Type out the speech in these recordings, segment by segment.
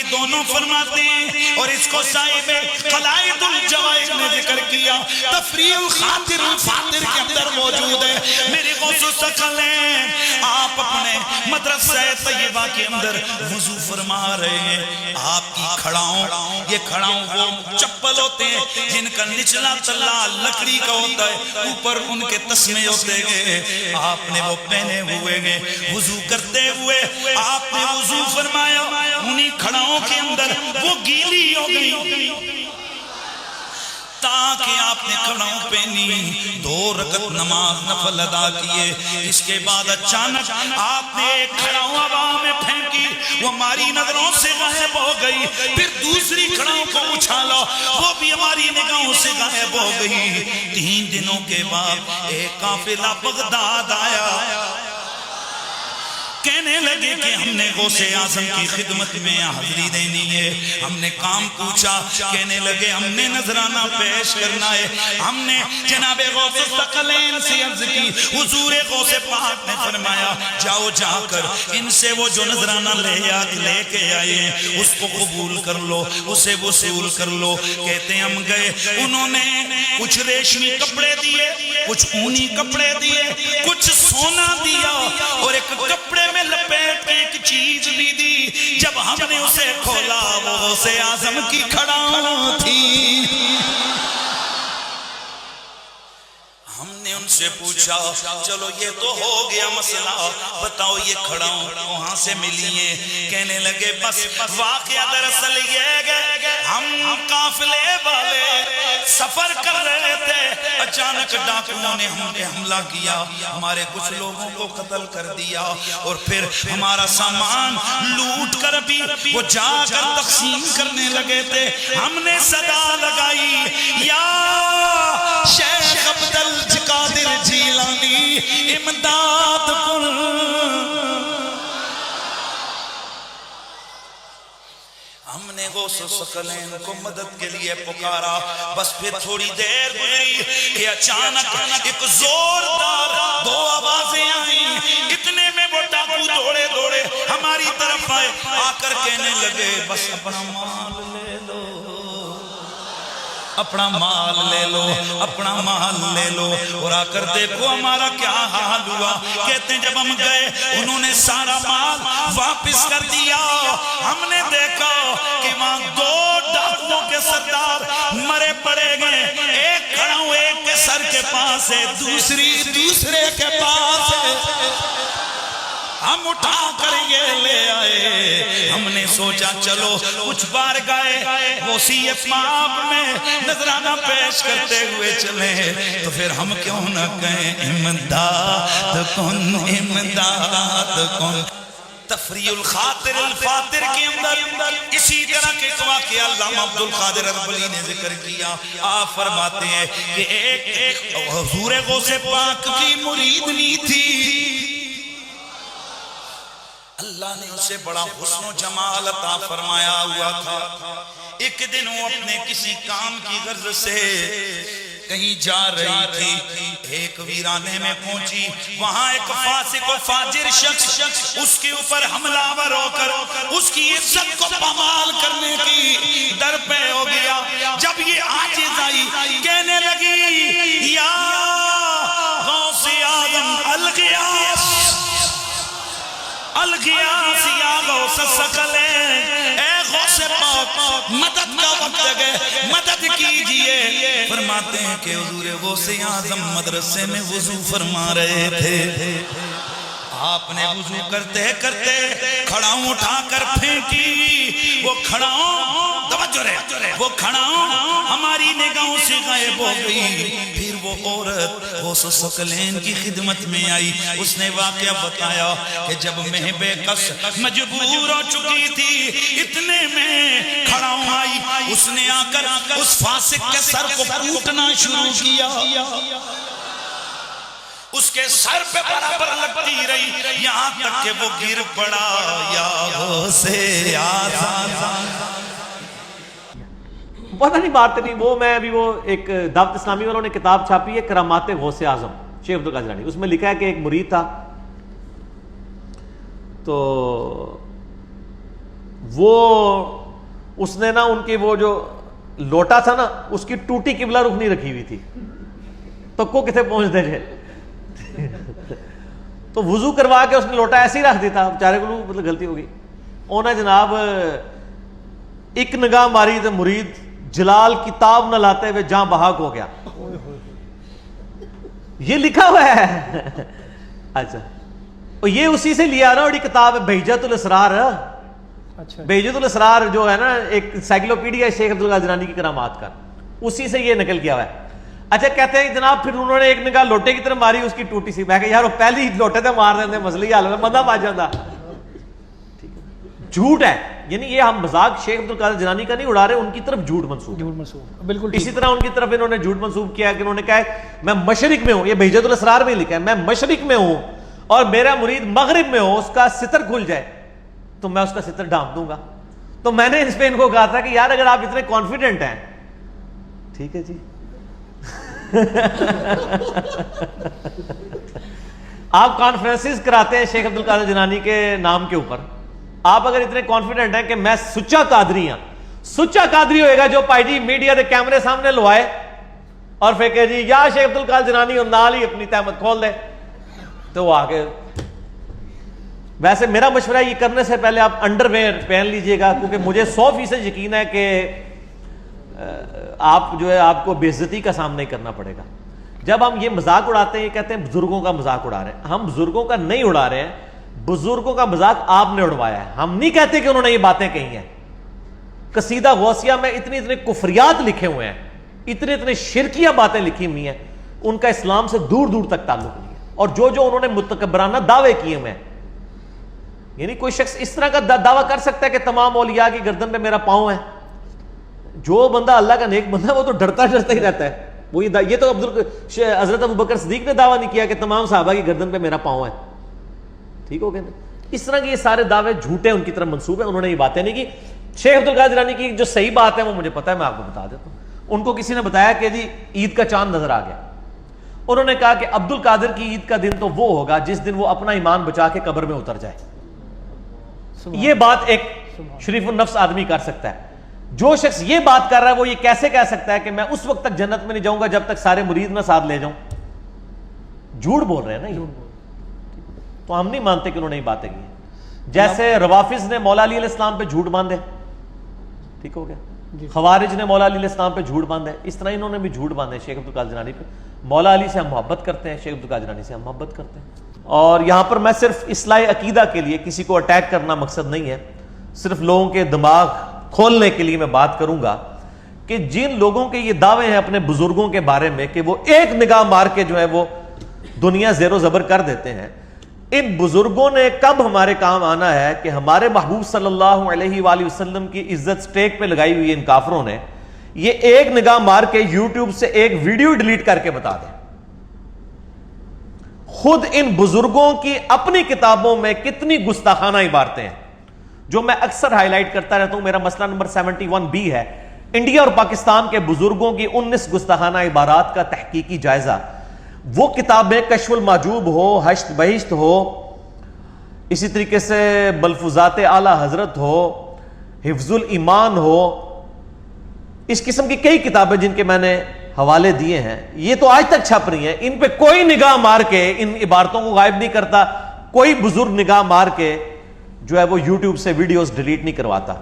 یہ دونوں فرماتے ہیں، اور اس کو صاحب قلائد الجوائز نے ذکر کیا، تفریح الخاطر الفاطر کے اندر موجود ہے۔ میری غوث ثقلین آپ اپنے مدرسہ طیبہ کے اندر وضو فرما رہے ہیں، آپ کی کھڑاؤں، یہ کھڑاؤں وہ چپل ہوتے ہیں جن کا نچلا تلا لکڑی کا ہوتا ہے، اوپر ان کے تسمے ہوتے گئے، آپ نے وہ پہنے ہوئے گئے، وضو کرتے ہوئے آپ نے وضو فرمایا، انہی کھڑاؤں کے اندر وہ گیلی ہو گئی تاکہ آپ نے کھڑاؤں پہنی، 2 رکعت نماز نفل ادا کیے۔ اس کے بعد اچانک آپ نے ایک کھڑاؤں ہوا میں پھینکی، وہ ہماری نظروں سے غائب ہو گئی، پھر دوسری کھڑاؤں کو اچھالا، وہ بھی ہماری نگاہوں سے غائب ہو گئی۔ 3 دنوں کے بعد ایک قافلہ بغداد آیا، کہنے لگے کہ ہم نے غوث اعظم کی خدمت میں حاضری دینی ہے۔ ہم نے کام پوچھا، کہنے لگے ہم نے نذرانہ پیش کرنا ہے۔ ہم نے جناب غوث ثقلین سے عرض کی، حضور غوث پاک نے فرمایا جاؤ جا کر ان سے وہ جو نذرانہ لے کے آئے ہیں اس کو قبول کر لو، اسے وصول کر لو۔ کہتے ہیں ہم گئے، انہوں نے کچھ ریشمی کپڑے دیے، کچھ اونی کپڑے دیے، کچھ سونا دیا، اور ایک کپڑے میں لپیٹ کے ایک چیز بھی دی۔ جب ہم نے اسے کھولا وہ غوث اعظم کی کھڑاؤں تھی۔ ہم نے ان سے پوچھا چلو یہ تو ہو گیا مسئلہ، بتاؤ یہ کھڑاؤں وہاں سے ملی ہیں؟ کہنے لگے بس واقعہ دراصل یہ ہے، ہم قافلے والے سفر کر رہے تھے، اچانک ڈاکوؤں نے ہم پہ حملہ کیا، ہمارے کچھ لوگوں کو قتل کر دیا، اور پھر ہمارا سامان لوٹ کر بھی وہ جا کر تقسیم کرنے لگے تھے۔ ہم نے صدا لگائی یا شیخ عبدالقادر جیلانی امداد کن۔ ہم نے غوث ثقلین کو مدد کے لیے پکارا، بس پھر تھوڑی دیر گزری کہ اچانک ایک زوردار 2 آوازیں آئیں، اتنے میں وہ ڈاکو دوڑے دوڑے ہماری طرف آئے، آ کر کہنے لگے بس اپنا مال لے لو، اپنا مال لے لو، اپنا مال لے لو، اور آ کر دیکھو ہمارا کیا حال ہوا۔ کہتے ہیں جب ہم گئے انہوں نے سارا مال واپس کر دیا۔ ہم نے دیکھا کہ وہاں 2 ڈاکوؤں کے سردار مرے پڑے گئے، ایک کھڑاؤں ایک کے سر کے پاس ہے، دوسرے کے پاس ہے۔ ہم اٹھا کر یہ لے آئے۔ ہم نے سوچا چلو کچھ بار گئے وصیت مآب میں نذرانہ پیش کرتے ہوئے چلیں، تو پھر ہم کیوں نہ کہیں امداد کن، امداد کن۔ تفریح الخاطر الفاطر کے اندر اسی طرح کے واقعہ علامہ عبدالقادر اربلی نے ذکر کیا۔ آپ فرماتے ہیں کہ ایک حضور غوث پاک کی مریدنی تھی، اللہ نے اسے بڑا حسن و جمال عطا فرمایا ہوا تھا۔ ایک دن وہ اپنے کسی کام کی غرض سے کہیں جا رہی تھی، ایک ویرانے میں پہنچی، وہاں ایک فاسق و فاجر شخص اس کے اوپر حملہ آور ہو کر اس کی عزت کو پامال کرنے کی در پہ ہو گیا۔ جب یہ عاجز آئی کہنے لگی یا غوث اعظم الغیاث، الغیاث یا غوث ثقلین، اے غوث پاک مدد کا وقت ہے، مدد کیجئے۔ فرماتے ہیں کہ حضور غوث اعظم مدرسے میں وضو فرما رہے تھے، آپ نے وضو کرتے کرتے کھڑاؤں اٹھا کر پھینکی، وہ کھڑاؤں توجہ رہے، وہ کھڑاؤں ہماری نگاہوں سے غائب ہو گئی۔ پھر وہ عورت غوث ثقلین کی خدمت میں آئی، اس نے واقعہ بتایا کہ جب محب کس مجبور ہو چکی تھی، اتنے میں کھڑاؤں آئی، اس نے آ کر اس فاسق کے سر کو کوٹنا شروع کیا، اس کے سر پہ برابر لگتی رہی یہاں تک کہ وہ گر پڑا۔ یا غوث اعظم، پتہ نہیں بات نہیں، وہ میں ابھی وہ ایک دعوت اسلامی والوں نے کتاب چھاپی ہے کرامات غوث اعظم شیخ عبدالقادر جیلانی، اس میں لکھا ہے کہ ایک مرید تھا، تو وہ اس نے نا ان کی وہ جو لوٹا تھا نا اس کی ٹوٹی قبلہ رخ نہیں رکھی ہوئی تھی تو کو کتنے پہنچ دے جائے تو وضو کروا کے اس نے لوٹا ایسے ہی رکھ دیتا بیچارے کو مطلب غلطی ہو گئی انہیں جناب ایک نگاہ ماری تو مرید جلال کتاب نہ لاتے ہوئے جہاں بحق ہو گیا یہ لکھا ہوا ہے اچھا یہ اسی سے لیا نا اور یہ کتاب ہے بہجت الاسرار بہجت الاسرار جو ہے نا ایک سائیکلوپیڈیا شیخ عبدالقادر جیلانی کی کرامات کا اسی سے یہ نقل کیا ہوا ہے اچھا کہتے ہیں جناب پھر انہوں نے ایک نگاہ لوٹے کی طرف ماری اس کی ٹوٹی سی میں کہ یار وہ پہلی لوٹے تھے مار دیتے مسئلہ ہی حل ہے مدہ پا جاتا جھوٹ ہے یعنی یہ ہم مذاق شیخ عبدالقادر جیلانی کا نہیں اڑا رہے ان کی طرف جھوٹ منسوب بالکل اسی طرح ان کی طرف انہوں نے جھوٹ منسوب کیا کہ انہوں نے کہا ہے میں مشرق میں ہوں یہ بہجت الاسرار میں لکھا ہے میں مشرق میں ہوں اور میرا مرید مغرب میں ہو اس کا ستر کھل جائے تو میں اس کا ستر ڈھانپ دوں گا تو میں نے اس پہ ان کو کہا تھا کہ یار اگر آپ اتنے کانفیڈنٹ ہیں ٹھیک ہے جی آپ کانفرنسز کراتے ہیں شیخ عبدالقادر جیلانی کے نام کے اوپر آپ اگر اتنے کانفیڈنٹ ہیں کہ میں سچا قادری ہوں سچا قادری ہوئے گا جو پائی جی میڈیا دے کیمرے سامنے لوائے اور پھر کہ جی یا شیخ عبدالقادر جیلانی اور نال ہی اپنی تہمت کھول دے تو وہ آگے ویسے میرا مشورہ یہ کرنے سے پہلے آپ انڈر ویئر پہن لیجئے گا کیونکہ مجھے 100% یقین ہے کہ آپ جو ہے آپ کو بے عزتی کا سامنا کرنا پڑے گا جب ہم یہ مذاق اڑاتے ہیں یہ کہتے ہیں بزرگوں کا مذاق اڑا رہے ہیں ہم بزرگوں کا نہیں اڑا رہے ہیں بزرگوں کا مذاق آپ نے اڑوایا ہے ہم نہیں کہتے کہ انہوں نے یہ باتیں کہی ہیں قصیدہ غوثیہ میں اتنے کفریات لکھے ہوئے ہیں اتنے شرکیہ باتیں لکھی ہوئی ہیں ان کا اسلام سے دور دور تک تعلق نہیں ہے اور جو انہوں نے متکبرانہ دعوے کیے ہوئے ہیں یعنی کوئی شخص اس طرح کا دعویٰ کر سکتا ہے کہ تمام اولیاء کی گردن پہ میرا پاؤں ہے جو بندہ اللہ کا نیک بندہ ہے وہ تو ڈرتا ہی رہتا ہے وہ یہ تو حضرت ابوبکر صدیق نے دعویٰ نہیں کیا کہ تمام صحابہ کی گردن پہ میرا پاؤں ہے ٹھیک ہو گیا اس طرح کے یہ سارے دعوے جھوٹے ان کی طرف منسوب ہیں انہوں نے یہ باتیں نہیں کی شیخ عبدالقادر جیلانی کی جو صحیح بات ہے وہ مجھے پتا ہے میں آپ کو بتا دیتا ہوں ان کو کسی نے بتایا کہ جی عید کا چاند نظر آ گیا انہوں نے کہا کہ عبدالقادر کی عید کا دن تو وہ ہوگا جس دن وہ اپنا ایمان بچا کے قبر میں اتر جائے یہ بات ایک شریف النفس آدمی کر سکتا ہے جو شخص یہ بات کر رہا ہے وہ یہ کیسے کہہ سکتا ہے کہ میں اس وقت تک جنت میں نہیں جاؤں گا جب تک سارے مرید نہ ساتھ لے جاؤں جھوٹ بول رہے ہیں نا تو ہم نہیں مانتے کہ انہوں نے یہ باتیں کی جیسے روافظ نے مولا علی علیہ السلام پہ جھوٹ باندھے ٹھیک ہو گیا خوارج نے مولا علی علیہ السلام پہ جھوٹ باندھے اس طرح انہوں نے بھی جھوٹ باندھے شیخ عبدالقادر جیلانی پہ مولا علی سے ہم محبت کرتے ہیں شیخ عبدالقادر جیلانی سے ہم محبت کرتے ہیں اور یہاں پر میں صرف اصلاح عقیدہ کے لیے کسی کو اٹیک کرنا مقصد نہیں ہے صرف لوگوں کے دماغ کھولنے کے لیے میں بات کروں گا کہ جن لوگوں کے یہ دعوے ہیں اپنے بزرگوں کے بارے میں کہ وہ ایک نگاہ مار کے جو ہے وہ دنیا زیر و زبر کر دیتے ہیں ان بزرگوں نے کب ہمارے کام آنا ہے کہ ہمارے محبوب صلی اللہ علیہ وآلہ وسلم کی عزت سٹیک پہ لگائی ہوئی ان کافروں نے یہ ایک نگاہ مار کے یوٹیوب سے ایک ویڈیو ڈیلیٹ کر کے بتا دیں خود ان بزرگوں کی اپنی کتابوں میں کتنی گستاخانہ عبارتیں ہیں جو میں اکثر ہائی لائٹ کرتا رہتا ہوں میرا مسئلہ نمبر 71B ہے انڈیا اور پاکستان کے بزرگوں کی 19 گستاخانہ عبارات کا تحقیقی جائزہ وہ کتابیں کشف المحجوب ہو حشت بہشت ہو اسی طریقے سے ملفوظات اعلی حضرت ہو حفظ الایمان ہو اس قسم کی کئی کتابیں جن کے میں نے حوالے دیے ہیں یہ تو آج تک چھپ رہی ہیں ان پہ کوئی نگاہ مار کے ان عبارتوں کو غائب نہیں کرتا کوئی بزرگ نگاہ مار کے جو ہے وہ یوٹیوب سے ویڈیوز ڈیلیٹ نہیں کرواتا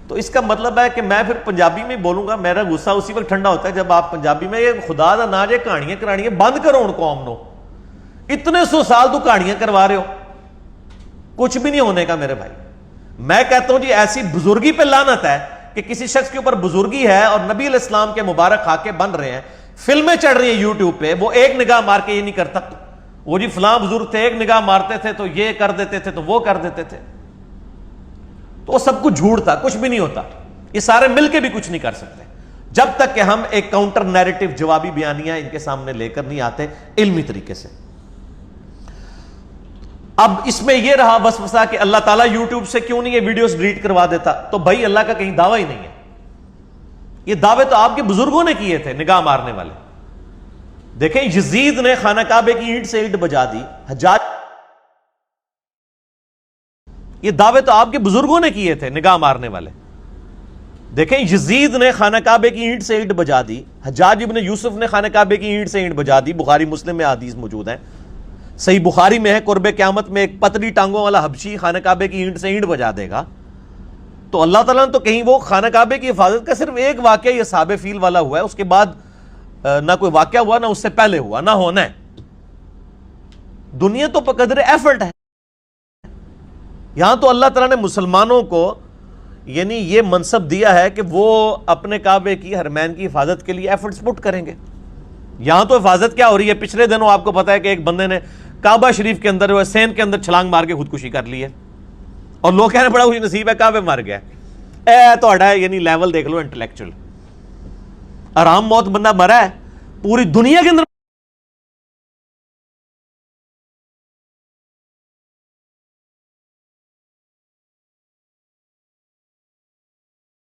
تو اس کا مطلب ہے کہ میں پھر پنجابی میں بولوں گا میرا غصہ اسی وقت ٹھنڈا ہوتا ہے جب آپ پنجابی میں یہ خدا دا نہ جے کہانیاں کرانیاں بند کرو ان قوم نو اتنے 100 سال تو کہانیاں کروا رہے ہو کچھ بھی نہیں ہونے کا میرے بھائی میں کہتا ہوں جی ایسی بزرگی پہ لعنت ہے کہ کسی شخص کے اوپر بزرگی ہے اور نبی علیہ السلام کے مبارک خاکے بن رہے ہیں فلمیں چڑھ رہی ہیں یوٹیوب پہ وہ ایک نگاہ مار کے یہ نہیں کرتا وہ جی فلاں بزرگ تھے ایک نگاہ مارتے تھے تو یہ کر دیتے تھے تو وہ کر دیتے تھے تو وہ سب کچھ جھوٹ تھا کچھ بھی نہیں ہوتا یہ سارے مل کے بھی کچھ نہیں کر سکتے جب تک کہ ہم ایک کاؤنٹر نیریٹو جوابی بیانیاں ان کے سامنے لے کر نہیں آتے علمی طریقے سے اب اس میں یہ رہا وسوسہ کہ اللہ تعالیٰ یوٹیوب سے کیوں نہیں یہ ویڈیوز ڈیلیٹ کروا دیتا تو بھائی اللہ کا کہیں دعویٰ ہی نہیں ہے یہ دعوے تو آپ کے بزرگوں نے کیے تھے نگاہ مارنے والے دیکھیں یزید نے خانہ کعبے کی اینٹ سے اینٹ بجا دی حجاج یہ دعوے تو آپ کے بزرگوں نے کیے تھے نگاہ مارنے والے. دیکھیں یزید نے خانہ کعبے کی اینٹ سے اینٹ بجا دی, حجاج ابن یوسف نے خانہ کعبے کی اینٹ سے اینٹ بجا دی. بخاری مسلم میں حدیث موجود ہیں, صحیح بخاری میں ہے قرب قیامت میں ایک پتلی ٹانگوں والا حبشی خانہ کعبے کی اینٹ سے اینٹ بجا دے گا. تو اللہ تعالیٰ نے تو کہیں وہ خانہ کعبے کی حفاظت کا صرف ایک واقعہ یہ اصحاب فیل والا ہوا ہے, اس کے بعد نہ کوئی واقعہ ہوا, نہ اس سے پہلے ہوا, نہ ہونا ہے. دنیا تو بقدر ایفرٹ ہے. یہاں تو اللہ تعالیٰ نے مسلمانوں کو یعنی یہ منصب دیا ہے کہ وہ اپنے کعبے کی حرمین کی حفاظت کے لیے ایفرٹس پٹ کریں گے. یہاں تو حفاظت کیا ہو رہی ہے, پچھلے دنوں آپ کو پتا ہے کہ ایک بندے نے کعبہ شریف کے اندر سین کے اندر چھلانگ مار کے خودکشی کر لی ہے, اور لوگ کہنے بڑا خوش نصیب ہے کعبے مار گیا. توڑا یعنی لیول دیکھ لو انٹلیکچوئل. آرام موت بندہ مرا ہے, پوری دنیا کے اندر